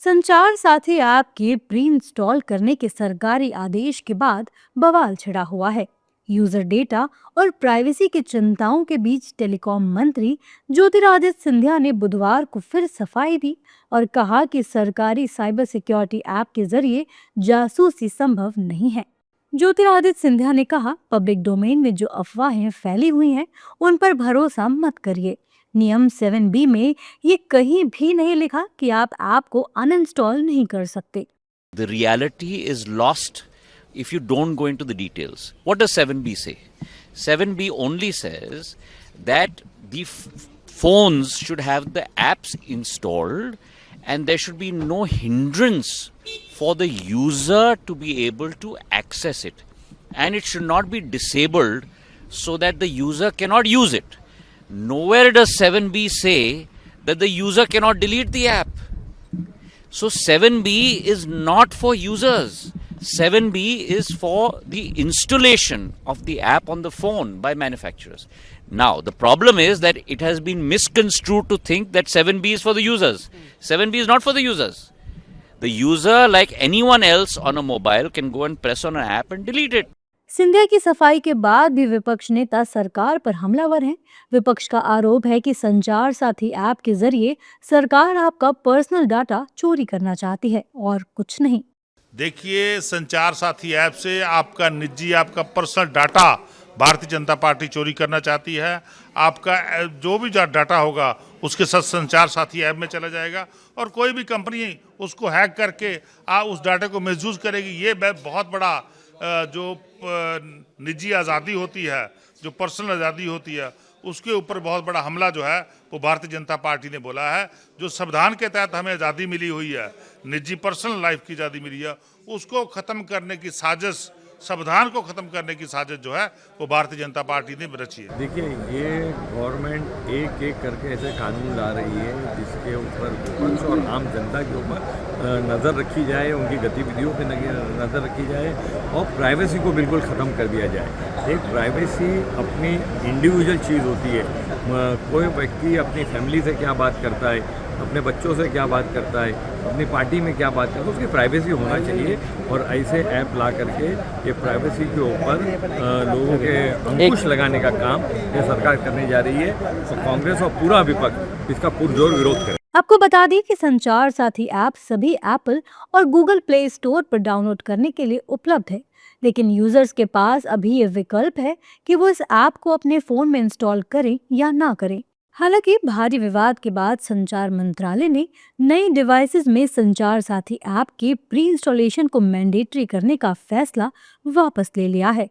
संचार साथी ऐप के प्री इंस्टॉल करने के सरकारी आदेश के बाद बवाल छिड़ा हुआ है। यूजर डेटा और प्राइवेसी की चिंताओं के बीच टेलीकॉम मंत्री ज्योतिरादित्य सिंधिया ने बुधवार को फिर सफाई दी और कहा कि सरकारी साइबर सिक्योरिटी ऐप के जरिए जासूसी संभव नहीं है। ज्योतिरादित्य सिंधिया ने कहा, पब्लिक डोमेन में जो अफवाहें फैली हुई हैं उन पर भरोसा मत करिए। नियम 7B में ये कहीं भी नहीं लिखा कि आप ऐप को अनइंस्टॉल नहीं कर सकते। The reality is lost if you don't go into the details. What does 7B say? 7B only says that the phones should have the apps installed and there should be no hindrance for the user to be able to access it. And it should not be disabled so that the user cannot use it. Nowhere does 7B say that the user cannot delete the app. So 7B is not for users. 7B is for the installation of the app on the phone by manufacturers. Now, the problem is that it has been misconstrued to think that 7B is for the users. 7B is not for the users. The user, like anyone else on a mobile, can go and press on an app and delete it. Scindia की सफाई के बाद भी विपक्ष नेता सरकार पर हमलावर हैं। विपक्ष का आरोप है कि संचार साथी ऐप के जरिए सरकार आपका पर्सनल डाटा चोरी करना चाहती है और कुछ नहीं। देखिए, संचार साथी ऐप से आपका निजी, आपका personal data Bharatiya Janata party चोरी करना चाहती है। आपका जो भी डाटा होगा उसके साथ संचार साथी ऐप में चला जाएगा और कोई भी कंपनी उसको हैक करके उस डाटा को मिसयूज करेगी। ये बहुत बड़ा जो निजी आज़ादी होती है, जो पर्सनल आज़ादी होती है, उसके ऊपर बहुत बड़ा हमला जो है वो भारतीय जनता पार्टी ने बोला है। जो संविधान के तहत हमें आज़ादी मिली हुई है, निजी पर्सनल लाइफ की आज़ादी मिली है, उसको ख़त्म करने की साजिश, संविधान को ख़त्म करने की साजिश जो है वो भारतीय जनता पार्टी ने रची है। देखिए, ये गवर्नमेंट एक एक करके ऐसे कानून ला रही है जिसके ऊपर विपक्ष और आम जनता के ऊपर नज़र रखी जाए, उनकी गतिविधियों पर नज़र रखी जाए और प्राइवेसी को बिल्कुल ख़त्म कर दिया जाए। एक प्राइवेसी अपनी इंडिविजुअल चीज़ होती है। कोई व्यक्ति अपनी फैमिली से क्या बात करता है, अपने बच्चों से क्या बात करता है, अपनी पार्टी में क्या बात करता है, उसकी प्राइवेसी होना चाहिए। और ऐसे ऐप ला करके ये प्राइवेसी के ऊपर लोगों के अंकुश लगाने का काम ये सरकार करने जा रही है। तो कांग्रेस और पूरा विपक्ष इसका पुरजोर विरोध करे। आपको बता दें कि संचार साथी ऐप सभी एप्पल और गूगल प्ले स्टोर पर डाउनलोड करने के लिए उपलब्ध है, लेकिन यूजर्स के पास अभी ये विकल्प है कि वो इस ऐप को अपने फोन में इंस्टॉल करें या ना करें। हालांकि भारी विवाद के बाद संचार मंत्रालय ने नई डिवाइसेस में संचार साथी ऐप के प्री इंस्टॉलेशन को मैंडेटरी करने का फैसला वापस ले लिया है।